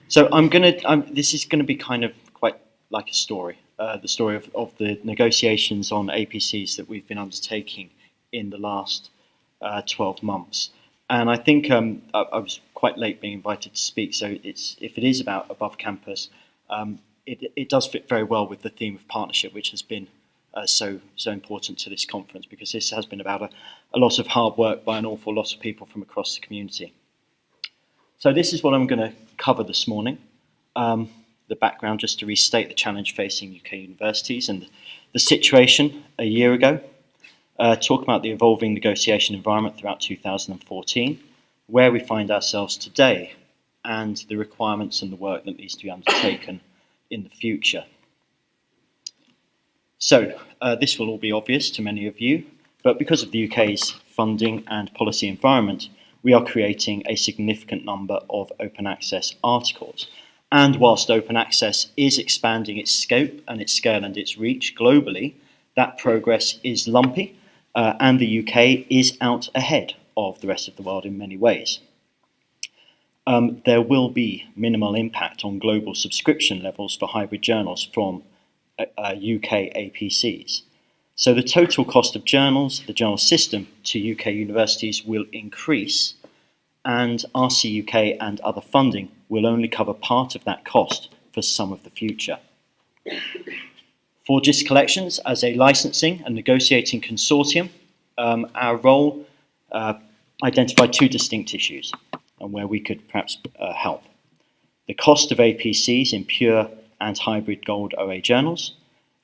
So this is gonna be kind of quite like a story, the story of the negotiations on APCs that we've been undertaking in the last 12 months. And I think I was quite late being invited to speak, so if it is about above campus, it does fit very well with the theme of partnership, which has been so important to this conference, because this has been about a lot of hard work by an awful lot of people from across the community. So this is what I'm going to cover this morning. The background, just to restate the challenge facing UK universities and the situation a year ago. Talk about the evolving negotiation environment throughout 2014, where we find ourselves today, and the requirements and the work that needs to be undertaken in the future. So this will all be obvious to many of you, but because of the UK's funding and policy environment, we are creating a significant number of open access articles. And whilst open access is expanding its scope and its scale and its reach globally, that progress is lumpy, and the UK is out ahead of the rest of the world in many ways. There will be minimal impact on global subscription levels for hybrid journals from UK APCs. So the total cost of journals, the journal system, to UK universities will increase, and RC UK and other funding will only cover part of that cost for some of the future. For Jisc Collections, as a licensing and negotiating consortium, our role identified two distinct issues and where we could perhaps help. The cost of APCs in pure and hybrid gold OA journals,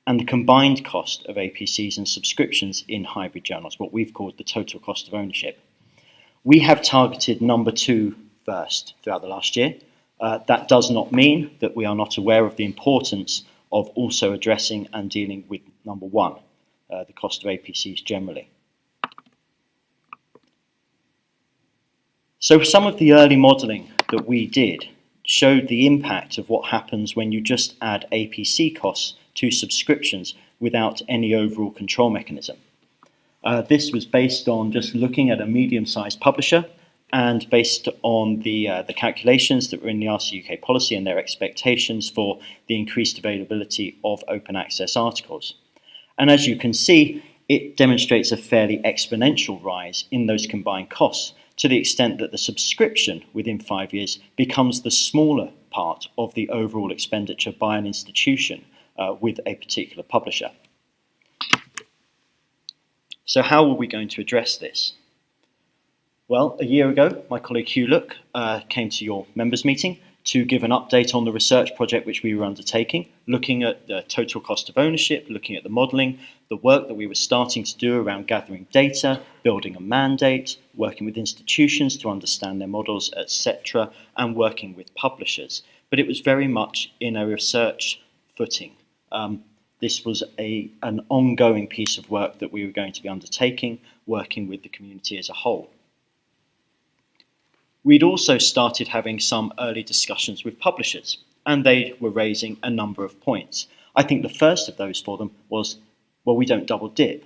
and the combined cost of APCs and subscriptions in hybrid journals, what we've called the total cost of ownership. We have targeted number two first throughout the last year. That does not mean that we are not aware of the importance of also addressing and dealing with number one, the cost of APCs generally. So some of the early modelling that we did showed the impact of what happens when you just add APC costs to subscriptions without any overall control mechanism. This was based on just looking at a medium-sized publisher and based on the calculations that were in the RC UK policy and their expectations for the increased availability of open access articles. And as you can see, it demonstrates a fairly exponential rise in those combined costs, to the extent that the subscription within 5 years becomes the smaller part of the overall expenditure by an institution with a particular publisher. So how are we going to address this? Well, a year ago, my colleague RLUK came to your members' meeting to give an update on the research project which we were undertaking, looking at the total cost of ownership, looking at the modelling, the work that we were starting to do around gathering data, building a mandate, working with institutions to understand their models, etc., and working with publishers. But it was very much in a research footing. This was an ongoing piece of work that we were going to be undertaking, working with the community as a whole. We'd also started having some early discussions with publishers, and they were raising a number of points. I think the first of those for them was, well, we don't double dip.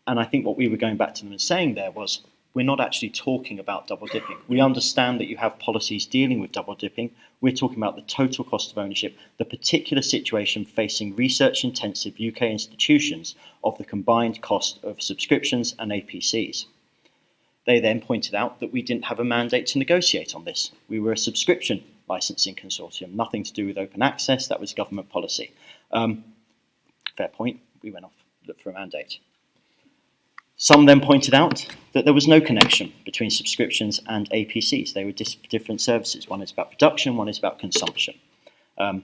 And I think what we were going back to them and saying there was, we're not actually talking about double dipping. We understand that you have policies dealing with double dipping. We're talking about the total cost of ownership, the particular situation facing research-intensive UK institutions of the combined cost of subscriptions and APCs. They then pointed out that we didn't have a mandate to negotiate on this. We were a subscription licensing consortium, nothing to do with open access. That was government policy. Fair point. We went off, looked for a mandate. Some then pointed out that there was no connection between subscriptions and APCs. They were different services. One is about production, one is about consumption. And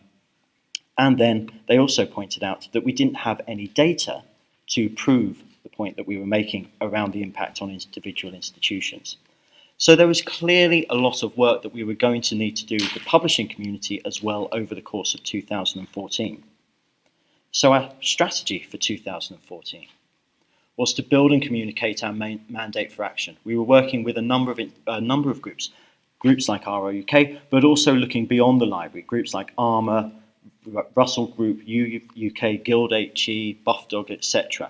then they also pointed out that we didn't have any data to prove the point that we were making around the impact on individual institutions. So there was clearly a lot of work that we were going to need to do with the publishing community as well over the course of 2014. So our strategy for 2014 was to build and communicate our main mandate for action. We were working with a number of groups like RLUK, but also looking beyond the library, groups like ARMA, Russell Group, UK, Guild HE, Buffdog, etc.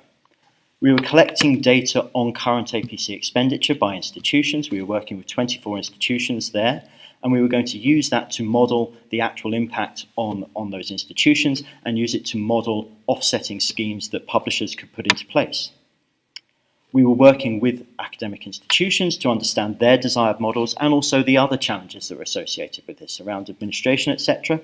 We were collecting data on current APC expenditure by institutions. We were working with 24 institutions there, And we were going to use that to model the actual impact on those institutions and use it to model offsetting schemes that publishers could put into place. We were working with academic institutions to understand their desired models and also the other challenges that were associated with this around administration, etc.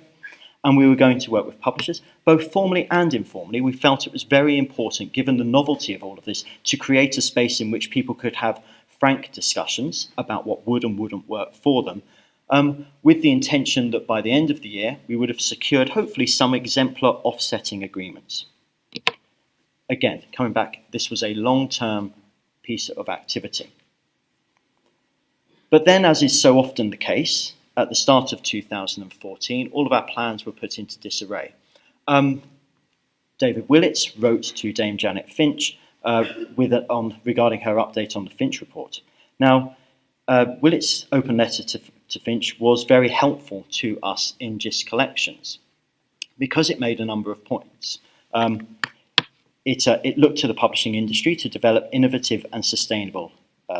And we were going to work with publishers, both formally and informally. We felt it was very important, given the novelty of all of this, to create a space in which people could have frank discussions about what would and wouldn't work for them, with the intention that by the end of the year, we would have secured, hopefully, some exemplar offsetting agreements. Again, coming back, this was a long-term piece of activity. But then, as is so often the case, at the start of 2014, all of our plans were put into disarray. David Willits wrote to Dame Janet Finch regarding her update on the Finch report. Now, Willits' open letter to Finch was very helpful to us in Jisc collections because it made a number of points. It looked to the publishing industry to develop innovative and sustainable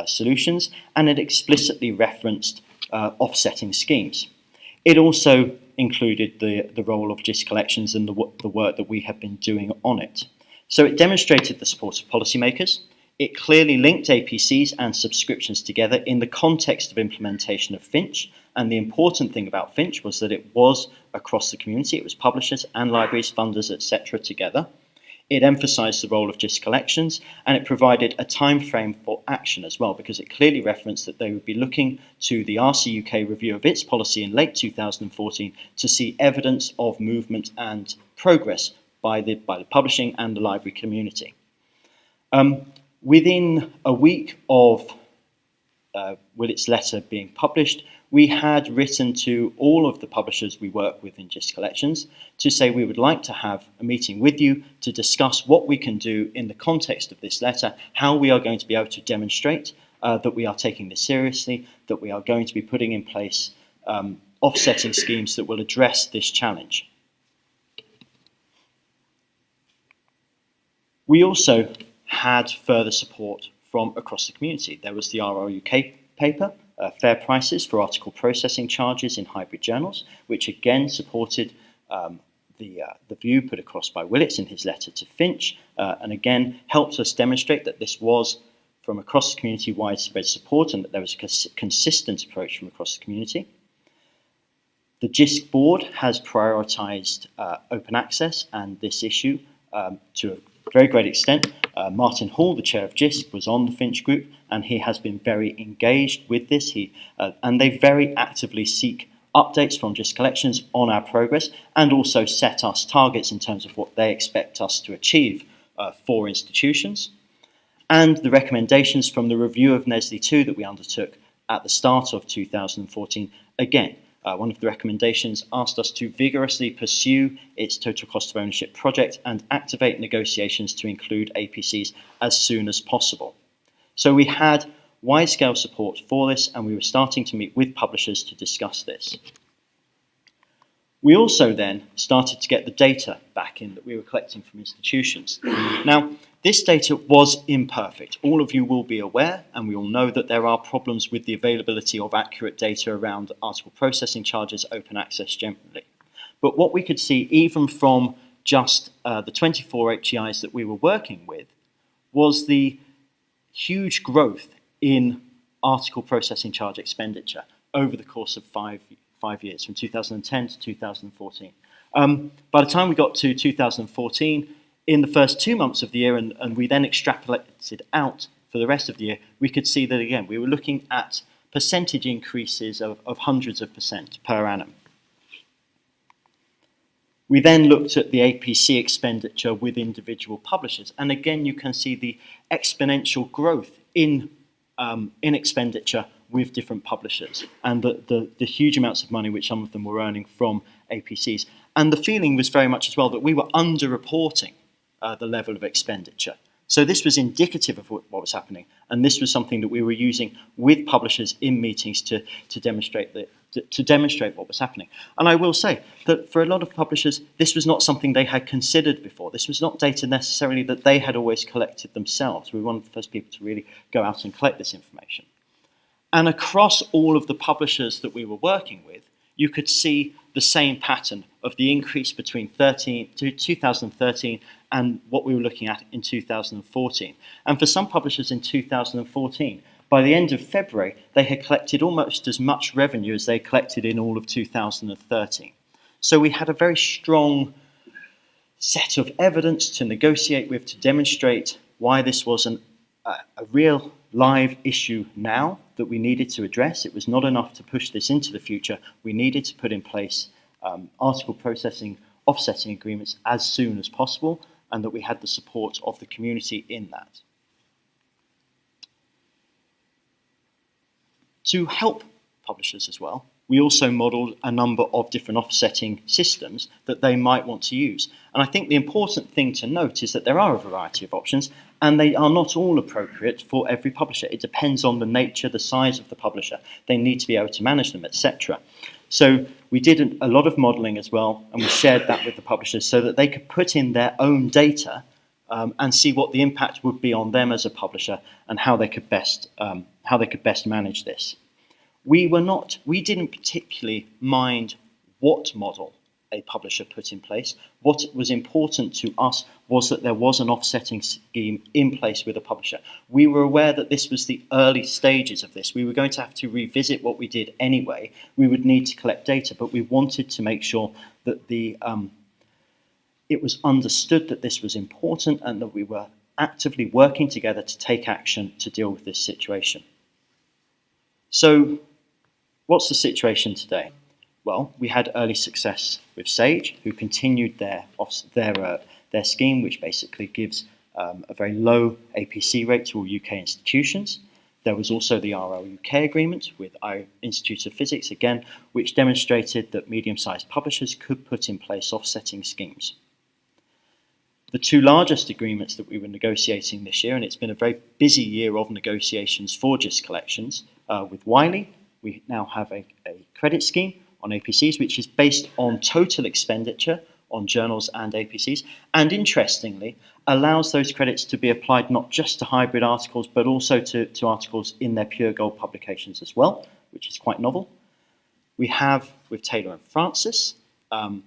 solutions, and it explicitly referenced offsetting schemes. It also included the role of Jisc collections and the work that we have been doing on it. So it demonstrated the support of policymakers. It clearly linked APCs and subscriptions together in the context of implementation of Finch. And the important thing about Finch was that it was across the community. It was publishers and libraries, funders, etc. together. It emphasised the role of Jisc collections, and it provided a time frame for action as well, because it clearly referenced that they would be looking to the RCUK review of its policy in late 2014 to see evidence of movement and progress by the publishing and the library community. Within a week of Willits' letter being published, we had written to all of the publishers we work with in Jisc collections to say we would like to have a meeting with you to discuss what we can do in the context of this letter, how we are going to be able to demonstrate that we are taking this seriously, that we are going to be putting in place offsetting schemes that will address this challenge. We also had further support from across the community. There was the RLUK paper, Fair Prices for Article Processing Charges in Hybrid Journals, which again supported the view put across by Willits in his letter to Finch, and again helped us demonstrate that this was from across the community widespread support and that there was a consistent approach from across the community. The Jisc board has prioritised open access and this issue to a very great extent. Martin Hall, the chair of Jisc, was on the Finch group, and he has been very engaged with this. And they very actively seek updates from Jisc collections on our progress, and also set us targets in terms of what they expect us to achieve for institutions. And the recommendations from the review of NESLI 2 that we undertook at the start of 2014, again, one of the recommendations asked us to vigorously pursue its total cost of ownership project and activate negotiations to include APCs as soon as possible. So we had wide-scale support for this, and we were starting to meet with publishers to discuss this. We also then started to get the data back in that we were collecting from institutions. Now, this data was imperfect. All of you will be aware, and we all know that there are problems with the availability of accurate data around article processing charges, open access generally. But what we could see, even from just the 24 HEIs that we were working with, was the huge growth in article processing charge expenditure over the course of five years, from 2010 to 2014. By the time we got to 2014, in the first 2 months of the year, and we then extrapolated out for the rest of the year, we could see that again, we were looking at percentage increases of hundreds of percent per annum. We then looked at the APC expenditure with individual publishers, and again, you can see the exponential growth in expenditure with different publishers, and the huge amounts of money which some of them were earning from APCs. And the feeling was very much as well that we were underreporting the level of expenditure. So this was indicative of what was happening, and this was something that we were using with publishers in meetings to demonstrate what was happening. And I will say that for a lot of publishers, this was not something they had considered before. This was not data necessarily that they had always collected themselves. We were one of the first people to really go out and collect this information. And across all of the publishers that we were working with, you could see the same pattern of the increase between 2013 and what we were looking at in 2014. And for some publishers in 2014, by the end of February, they had collected almost as much revenue as they collected in all of 2013. So we had a very strong set of evidence to negotiate with, to demonstrate why this was a real live issue now that we needed to address. It was not enough to push this into the future. We needed to put in place article processing offsetting agreements as soon as possible, and that we had the support of the community in that. To help publishers as well, we also modelled a number of different offsetting systems that they might want to use. And I think the important thing to note is that there are a variety of options, and they are not all appropriate for every publisher. It depends on the nature, the size of the publisher. They need to be able to manage them, etc. So we did a lot of modelling as well, and we shared that with the publishers so that they could put in their own data and see what the impact would be on them as a publisher and how they could best manage this. We didn't particularly mind what model a publisher put in place. What was important to us was that there was an offsetting scheme in place with a publisher. We were aware that this was the early stages of this. We were going to have to revisit what we did anyway. We would need to collect data, but we wanted to make sure that it was understood that this was important and that we were actively working together to take action to deal with this situation. So, what's the situation today? Well, we had early success with Sage, who continued their scheme, which basically gives a very low APC rate to all UK institutions. There was also the RLUK agreement with our Institute of Physics, again, which demonstrated that medium-sized publishers could put in place offsetting schemes. The two largest agreements that we were negotiating this year, and it's been a very busy year of negotiations for Jisc collections, with Wiley, we now have a credit scheme on APCs, which is based on total expenditure on journals and APCs, and interestingly, allows those credits to be applied not just to hybrid articles, but also to articles in their pure gold publications as well, which is quite novel. We have, with Taylor and Francis, a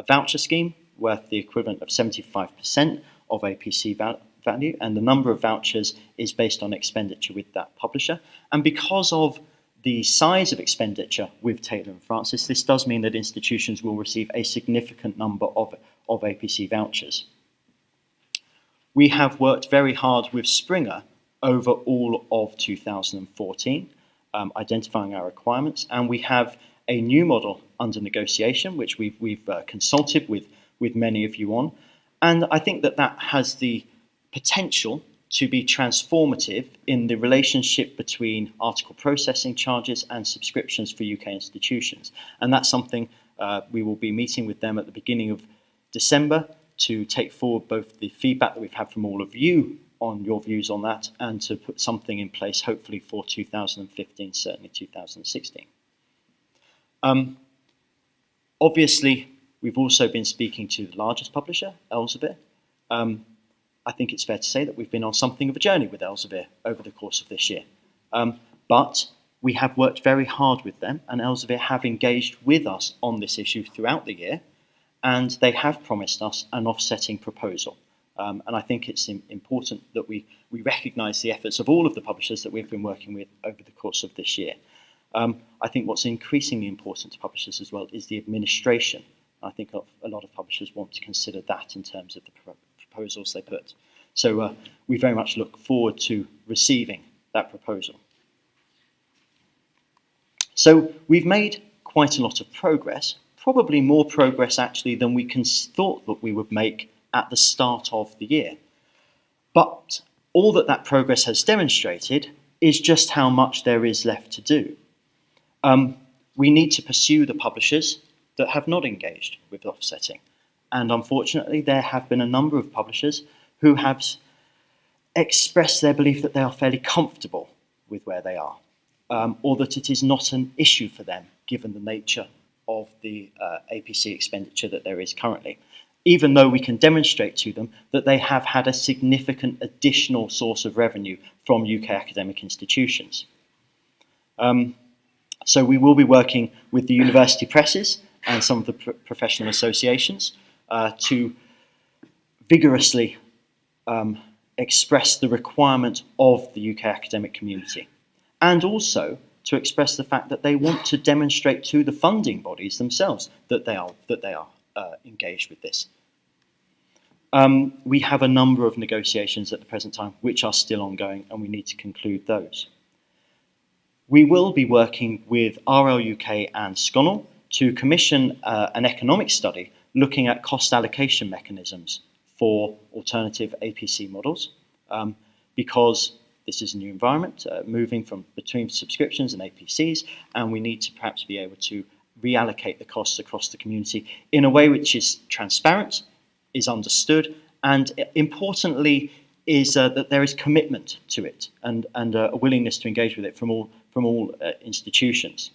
voucher scheme worth the equivalent of 75% of APC value, and the number of vouchers is based on expenditure with that publisher. And because of the size of expenditure with Taylor and Francis, this does mean that institutions will receive a significant number of APC vouchers. We have worked very hard with Springer over all of 2014, identifying our requirements, and we have a new model under negotiation, which we've consulted with many of you on, and I think that has the potential to be transformative in the relationship between article processing charges and subscriptions for UK institutions. And that's something we will be meeting with them at the beginning of December to take forward both the feedback that we've had from all of you on your views on that, and to put something in place hopefully for 2015, certainly 2016. Obviously, we've also been speaking to the largest publisher, Elsevier. I think it's fair to say that we've been on something of a journey with Elsevier over the course of this year. But we have worked very hard with them, and Elsevier have engaged with us on this issue throughout the year, and they have promised us an offsetting proposal. And I think it's important that we recognise the efforts of all of the publishers that we've been working with over the course of this year. I think what's increasingly important to publishers as well is the administration. I think a lot of publishers want to consider that in terms of the proposals they put. So we very much look forward to receiving that proposal. So we've made quite a lot of progress, probably more progress actually than we thought that we would make at the start of the year. But all that progress has demonstrated is just how much there is left to do. We need to pursue the publishers that have not engaged with offsetting. And unfortunately, there have been a number of publishers who have expressed their belief that they are fairly comfortable with where they are, or that it is not an issue for them, given the nature of the APC expenditure that there is currently, even though we can demonstrate to them that they have had a significant additional source of revenue from UK academic institutions. So we will be working with the university presses and some of the professional associations to vigorously express the requirement of the UK academic community, and also to express the fact that they want to demonstrate to the funding bodies themselves that they are engaged with this. We have a number of negotiations at the present time which are still ongoing, and we need to conclude those. We will be working with RLUK and SCONAL to commission an economic study looking at cost allocation mechanisms for alternative APC models, because this is a new environment, moving from between subscriptions and APCs, and we need to perhaps be able to reallocate the costs across the community in a way which is transparent, is understood, and importantly is that there is commitment to it and a willingness to engage with it from all institutions.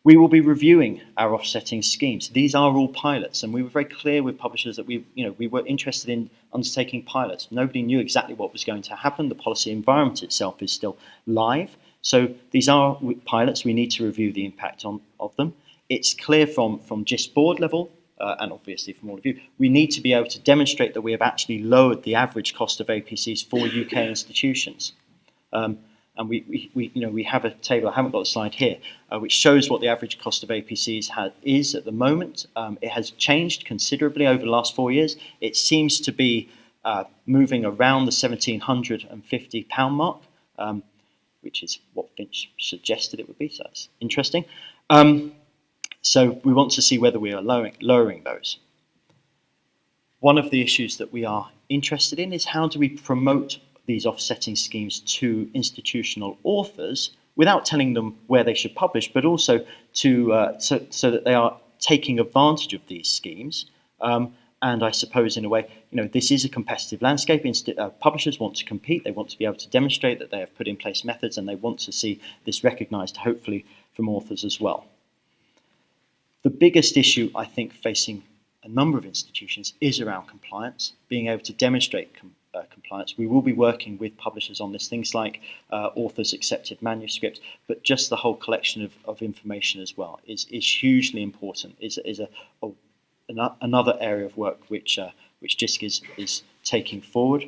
We will be reviewing our offsetting schemes. These are all pilots, and we were very clear with publishers that we were interested in undertaking pilots. Nobody knew exactly what was going to happen. The policy environment itself is still live. So these are pilots. We need to review the impact of them. It's clear from Jisc board level, and obviously from all of you, we need to be able to demonstrate that we have actually lowered the average cost of APCs for UK institutions. And we have a table, I haven't got the slide here, which shows what the average cost of APCs is at the moment. It has changed considerably over the last 4 years. It seems to be moving around the £1,750 mark, which is what Finch suggested it would be, so that's interesting. So we want to see whether we are lowering those. One of the issues that we are interested in is how do we promote these offsetting schemes to institutional authors without telling them where they should publish, but also to so that they are taking advantage of these schemes. And I suppose in a way, this is a competitive landscape. Publishers want to compete. They want to be able to demonstrate that they have put in place methods, and they want to see this recognised, hopefully, from authors as well. The biggest issue, I think, facing a number of institutions is around compliance, being able to demonstrate compliance. We will be working with publishers on this, things like authors' accepted manuscripts, but just the whole collection of information as well is hugely important, is another area of work which Jisc is taking forward.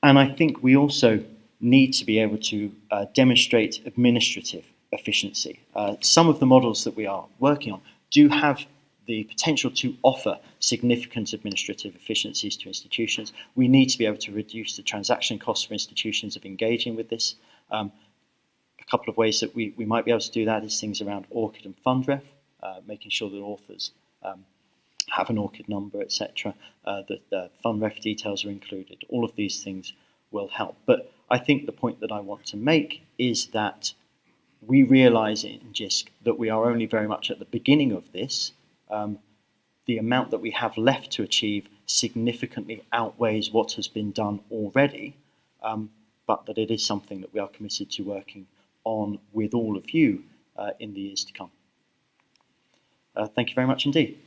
And I think we also need to be able to demonstrate administrative efficiency. Some of the models that we are working on do have the potential to offer significant administrative efficiencies to institutions. We need to be able to reduce the transaction costs for institutions of engaging with this. A couple of ways that we might be able to do that is things around ORCID and FundRef, making sure that authors have an ORCID number, etc., that the FundRef details are included. All of these things will help. But I think the point that I want to make is that we realise in Jisc that we are only very much at the beginning of this. The amount that we have left to achieve significantly outweighs what has been done already, but that it is something that we are committed to working on with all of you in the years to come. Thank you very much indeed.